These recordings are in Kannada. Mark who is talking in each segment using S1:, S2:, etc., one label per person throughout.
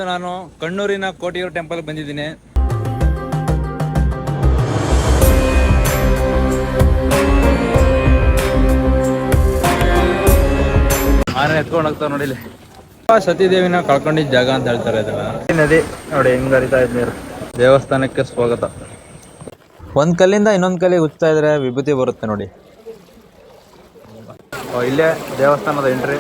S1: ನಾನು ಕಣ್ಣೂರಿನ ಕೋಟಿಯೂರು ಟೆಂಪಲ್ ಬಂದಿದ್ದೀನಿ. ಆನೆ ಎತ್ಕೊಂಡು ಹೋಗ್ತಾರೆ ನೋಡಿ. ಇಲ್ಲಿ ಸತೀದೇವಿನ ಕಳ್ಕೊಂಡಿದ್ದ ಜಾಗ ಅಂತ ಹೇಳ್ತಾರೆ. ಇದನ್ನ ನದಿ ನೋಡಿ ಹೆಂಗ್ ಹರಿತಾ ಇದ್ ನೀರು. ದೇವಸ್ಥಾನಕ್ಕೆ ಸ್ವಾಗತ. ಒಂದ್ ಕಲ್ಲಿಂದ ಇನ್ನೊಂದ್ ಕಲ್ಲಿಗೆ ಉಚ್ತಾ ಇದ್ರೆ ವಿಭೂತಿ ಬರುತ್ತೆ ನೋಡಿ. ಇಲ್ಲೇ ದೇವಸ್ಥಾನದ ಎಂಟ್ರಿ.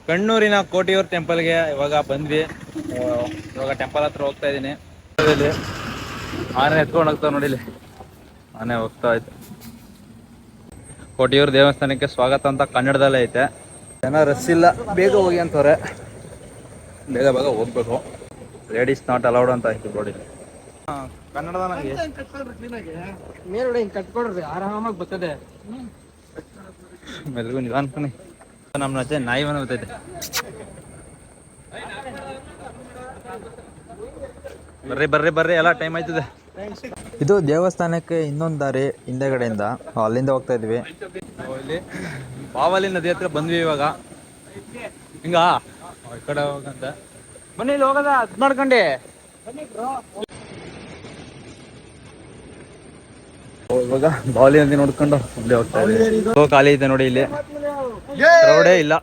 S1: ಕಣ್ಣೂರಿನ ಕೋಟಿಯೂರು ಟೆಂಪಲ್ಗೆ ಇವಾಗ ಬಂದ್ವಿ. ಇವಾಗ ಟೆಂಪಲ್ ಹತ್ರ ಹೋಗ್ತಾ ಇದ್ದೀನಿ. ಆನೆ ಎತ್ಕೊಂಡು ಹೋಗ್ತಾವ ನೋಡಿ. ಇಲ್ಲಿ ಆನೆ ಹೋಗ್ತಾ ಐತೆ. ಕೋಟಿಯೂರು ದೇವಸ್ಥಾನಕ್ಕೆ ಸ್ವಾಗತ ಅಂತ ಕನ್ನಡದಲ್ಲೇ ಐತೆ. ಜನ ರಸ್ ಇಲ್ಲ, ಬೇಗ ಹೋಗಿ ಅಂತವ್ರೆ. ಬೇಗ ಬೇಗ ಹೋಗ್ಬೇಕು. ಲೇಡೀಸ್ ನಾಟ್ ಅಲೌಡ್ ಅಂತ ಆಯ್ತು ನೋಡಿ. ಕನ್ನಡದ
S2: ಕಟ್ಕೊಡ್ರಿ ಆರಾಮಾಗಿ ಬರ್ತದೆ.
S1: ಮೆಲ್ಗು ನಿಧಾನ. ನಮ್ಮ ನಚೆ ನಾಯಿ ಮನೆ ಬರ್ತೈತೆ. ಬರ್ರಿ ಬರ್ರಿ ಬರ್ರಿ, ಎಲ್ಲ ಟೈಮ್ ಆಯ್ತದೆ. ಇದು ದೇವಸ್ಥಾನಕ್ಕೆ ಇನ್ನೊಂದು ದಾರಿ ಹಿಂದೆಗಡೆಯಿಂದ, ಅಲ್ಲಿಂದ ಹೋಗ್ತಾ ಇದ್ವಿ. ಇಲ್ಲಿ ಬಾವಲಿ ನದಿ ಹತ್ರ ಬಂದ್ವಿ ಇವಾಗ. ಹಿಂಗ ಈ ಕಡೆ ಹೋಗಂತ ಬನ್ನಿ, ಇಲ್ಲಿ ಹೋಗದ ಅದ್ ಮಾಡ್ಕೊಂಡೆ. ಇವಾಗ ಬಾವಲಿ ನದಿ ನೋಡ್ಕೊಂಡು ಅಲ್ಲೇ ಹೋಗ್ತಾ ಇದ್ವಿ. ಖಾಲಿ ಐತೆ ನೋಡಿ. ಇಲ್ಲಿ ಕ್ರೌಡೇ ಇಲ್ಲ,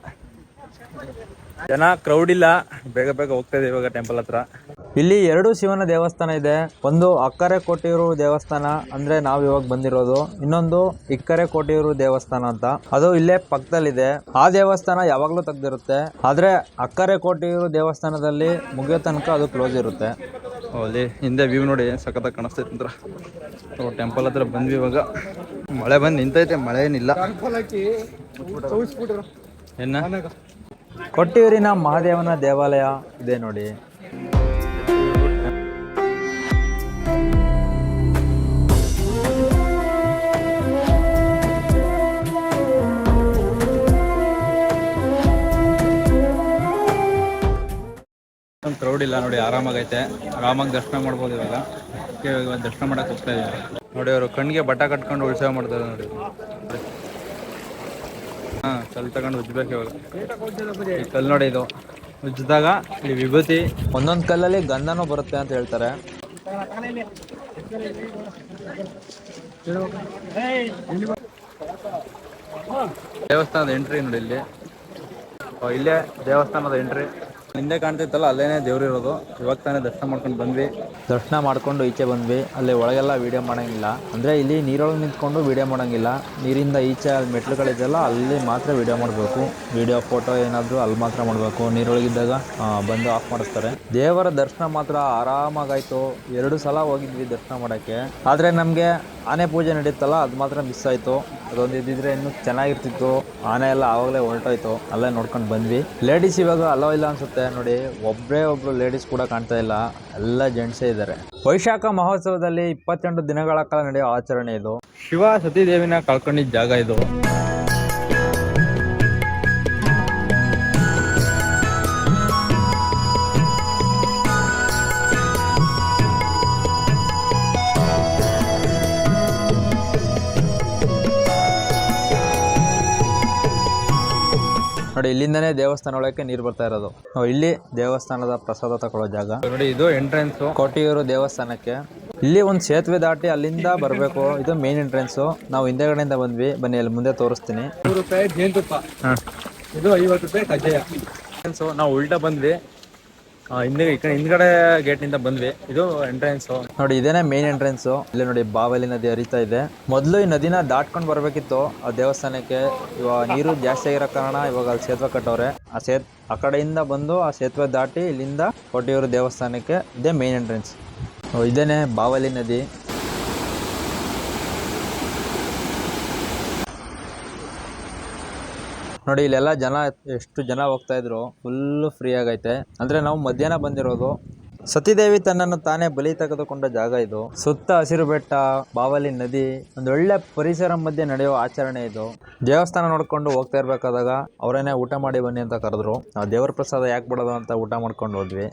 S1: ಜನ ಕ್ರೌಡ್ ಇಲ್ಲ. ಬೇಗ ಬೇಗ ಹೋಗ್ತಾ ಇದೆ ಇವಾಗ ಟೆಂಪಲ್ ಹತ್ರ. ಇಲ್ಲಿ ಎರಡು ಶಿವನ ದೇವಸ್ಥಾನ ಇದೆ. ಒಂದು ಅಕ್ಕರೆ ಕೋಟಿಯೂರು ದೇವಸ್ಥಾನ ಅಂದ್ರೆ ನಾವ್ ಇವಾಗ ಬಂದಿರೋದು. ಇನ್ನೊಂದು ಇಕ್ಕರೆ ಕೋಟಿಯೂರು ದೇವಸ್ಥಾನ ಅಂತ, ಅದು ಇಲ್ಲೇ ಪಕ್ಕದಲ್ಲಿದೆ. ಆ ದೇವಸ್ಥಾನ ಯಾವಾಗ್ಲೂ ತೆಗ್ದಿರುತ್ತೆ. ಆದ್ರೆ ಅಕ್ಕರೆ ಕೋಟಿಯೂರು ದೇವಸ್ಥಾನದಲ್ಲಿ ಮುಗಿಯೋ ತನಕ ಅದು ಕ್ಲೋಸ್ ಇರುತ್ತೆ. ಅಲ್ಲಿ ಹಿಂದೆ ವ್ಯೂ ನೋಡಿ ಸಖತ್ತಾಗಿ ಕಾಣಿಸ್ತೈತೆ ಅಂತ. ಟೆಂಪಲ್ ಹತ್ರ ಬಂದ್ವಿ ಇವಾಗ. ಮಳೆ ಬಂದು ನಿಂತೈತೆ, ಮಳೆ ಏನಿಲ್ಲ. ಏನ ಕೊಟ್ಟಿಯೂರಿನ ಮಹಾದೇವನ ದೇವಾಲಯ ಇದೆ ನೋಡಿ. ಕ್ರೌಡ್ ಇಲ್ಲ ನೋಡಿ, ಆರಾಮಾಗೈತೆ. ಆರಾಮಾಗಿ ದರ್ಶನ ಮಾಡ್ಬೋದು ಇವಾಗ. ಇವಾಗ ದರ್ಶನ ಮಾಡಕ್ ಹೋಗ್ತಾ ಇದ್ದೀವಿ ನೋಡಿ. ಅವರು ಕಣ್ಣಿಗೆ ಬಟ್ಟ ಕಟ್ಕೊಂಡು ಉತ್ಸವ ಮಾಡ್ತಾರೆ ನೋಡಿ. ಹಾ, ಕಲ್ಲು ತಗೊಂಡು ಉಜ್ಬೇಕು ಇವಾಗ. ಈ ಕಲ್ಲು ನೋಡಿ, ಇದು ಉಜ್ಜಿದಾಗ ಈ ವಿಭೂತಿ, ಒಂದೊಂದು ಕಲ್ಲಲ್ಲಿ ಗಂಧನೂ ಬರುತ್ತೆ ಅಂತ ಹೇಳ್ತಾರೆ. ದೇವಸ್ಥಾನದ ಎಂಟ್ರಿ ನೋಡಿ. ಇಲ್ಲೇ ದೇವಸ್ಥಾನದ ಎಂಟ್ರಿ. ಹಿಂದೆ ಕಾಣ್ತೈತಲ್ಲ, ಅಲ್ಲೇನೆ ದೇವ್ರು ಇರೋದು. ಇವಾಗ ತಾನೇ ದರ್ಶನ ಮಾಡ್ಕೊಂಡು ಬಂದ್ವಿ. ದರ್ಶನ ಮಾಡ್ಕೊಂಡು ಈಚೆ ಬಂದ್ವಿ. ಅಲ್ಲಿ ಒಳಗೆಲ್ಲ ವೀಡಿಯೋ ಮಾಡಂಗಿಲ್ಲ, ಅಂದ್ರೆ ಇಲ್ಲಿ ನೀರೊಳಗೆ ನಿಂತ್ಕೊಂಡು ವೀಡಿಯೋ ಮಾಡಂಗಿಲ್ಲ. ನೀರಿಂದ ಈಚೆ ಮೆಟ್ಲುಗಳಿದೆಯಲ್ಲ, ಅಲ್ಲಿ ಮಾತ್ರ ವೀಡಿಯೋ ಮಾಡಬೇಕು. ವಿಡಿಯೋ ಫೋಟೋ ಏನಾದ್ರು ಅಲ್ಲಿ ಮಾತ್ರ ಮಾಡಬೇಕು. ನೀರೊಳಗಿದ್ದಾಗ ಬಂದು ಆಫ್ ಮಾಡಿಸ್ತಾರೆ. ದೇವರ ದರ್ಶನ ಮಾತ್ರ ಆರಾಮಾಗಾಯ್ತು. 2 ಸಲ ಹೋಗಿದ್ವಿ ದರ್ಶನ ಮಾಡಕ್ಕೆ. ಆದ್ರೆ ನಮ್ಗೆ ಆನೆ ಪೂಜೆ ನಡೀತಲ್ಲ, ಅದು ಮಾತ್ರ ಮಿಸ್ ಆಯ್ತು. ಅದೊಂದು ಇದ್ದಿದ್ರೆ ಇನ್ನೂ ಚೆನ್ನಾಗಿರ್ತಿತ್ತು. ಆನೆ ಎಲ್ಲ ಆವಾಗಲೇ ಹೊರಟೋಯ್ತು. ಅಲ್ಲೇ ನೋಡ್ಕೊಂಡು ಬಂದ್ವಿ. ಲೇಡೀಸ್ ಇವಾಗ ಅಲೋ ಇಲ್ಲ ಅನ್ಸುತ್ತೆ ನೋಡಿ. ಒಬ್ರು ಲೇಡೀಸ್ ಕೂಡ ಕಾಣ್ತಾ ಇಲ್ಲ, ಎಲ್ಲ ಜೆಂಟ್ಸೇ ಇದ್ದಾರೆ. ವೈಶಾಖ ಮಹೋತ್ಸವದಲ್ಲಿ 22 ದಿನಗಳ ಕಾಲ ನಡೆಯೋ ಆಚರಣೆ ಇದು. ಶಿವ ಸತೀದೇವಿನ ಕಳ್ಕೊಂಡಿದ್ದ ಜಾಗ ಇದು. ನೋಡಿ, ಇಲ್ಲಿಂದನೇ ದೇವಸ್ಥಾನ ಒಳಕ್ಕೆ ನೀರು ಬರ್ತಾ ಇರೋದು. ಇಲ್ಲಿ ದೇವಸ್ಥಾನದ ಪ್ರಸಾದ ತಗೊಳ್ಳೋ ಜಾಗ ನೋಡಿ. ಇದು ಎಂಟ್ರೆನ್ಸ್ ಕೋಟಿಯೂರು ದೇವಸ್ಥಾನಕ್ಕೆ. ಇಲ್ಲಿ ಒಂದು ಸೇತುವೆ ದಾಟಿ ಅಲ್ಲಿಂದ ಬರಬೇಕು. ಇದು ಮೇನ್ ಎಂಟ್ರೆನ್ಸ್. ನಾವು ಹಿಂದೆಗಡೆಯಿಂದ ಬಂದ್ವಿ. ಬನ್ನಿ, ಅಲ್ಲಿ ಮುಂದೆ ತೋರಿಸ್ತೀನಿ. 100 ರೂಪಾಯಿ ಜೇನುತುಪ್ಪ, ಇದು 50 ರೂಪಾಯಿ ಕಜ್ಜಾಯ. ನಾವು ಉಲ್ಟಾ ಬಂದ್ವಿ. ಹಿಂದ್ಗಡೆ ಗೇಟ್ ನಿಂದ ಬಂದ್ವಿ. ಇದು ಎಂಟ್ರೆನ್ಸ್ ನೋಡಿ. ಇದೇನೆ ಮೇನ್ ಎಂಟ್ರೆನ್ಸ್. ಇಲ್ಲಿ ನೋಡಿ, ಬಾವಲಿ ನದಿ ಹರಿತಾ ಇದೆ. ಮೊದಲು ಈ ನದಿನ ದಾಟ್ಕೊಂಡು ಬರ್ಬೇಕಿತ್ತು ಆ ದೇವಸ್ಥಾನಕ್ಕೆ. ಇವಾಗ ನೀರು ಜಾಸ್ತಿ ಆಗಿರೋ ಕಾರಣ ಇವಾಗ ಅಲ್ಲಿ ಸೇತುವೆ ಕಟ್ಟವ್ರೆ. ಆ ಕಡೆಯಿಂದ ಬಂದು ಆ ಸೇತುವೆ ದಾಟಿ ಇಲ್ಲಿಂದ ಕೋಟಿಯೂರು ದೇವಸ್ಥಾನಕ್ಕೆ. ಇದೇ ಮೇನ್ ಎಂಟ್ರೆನ್ಸ್. ಇದೇನೆ ಬಾವಲಿ ನದಿ. ನೋಡಿ, ಇಲ್ಲೆಲ್ಲ ಜನ ಎಷ್ಟು ಜನ ಹೋಗ್ತಾ ಇದ್ರು. ಫುಲ್ಲು ಫ್ರೀ ಆಗೈತೆ. ಅಂದ್ರೆ ನಾವು ಮಧ್ಯಾಹ್ನ ಬಂದಿರೋದು. ಸತೀದೇವಿ ತನ್ನನ್ನು ತಾನೇ ಬಲಿ ತೆಗೆದುಕೊಂಡ ಜಾಗ ಇದು. ಸುತ್ತ ಹಸಿರು ಬೆಟ್ಟ, ಬಾವಲಿ ನದಿ, ಒಂದೊಳ್ಳೆ ಪರಿಸರ ಮಧ್ಯೆ ನಡೆಯುವ ಆಚರಣೆ ಇದು. ದೇವಸ್ಥಾನ ನೋಡ್ಕೊಂಡು ಹೋಗ್ತಾ ಇರ್ಬೇಕಾದಾಗ ಅವರೇನೆ ಊಟ ಮಾಡಿ ಬನ್ನಿ ಅಂತ ಕರೆದ್ರು. ನಾವು ದೇವರ ಪ್ರಸಾದ ಯಾಕೆ ಬಿಡೋದು ಅಂತ ಊಟ ಮಾಡ್ಕೊಂಡು ಹೋದ್ವಿ.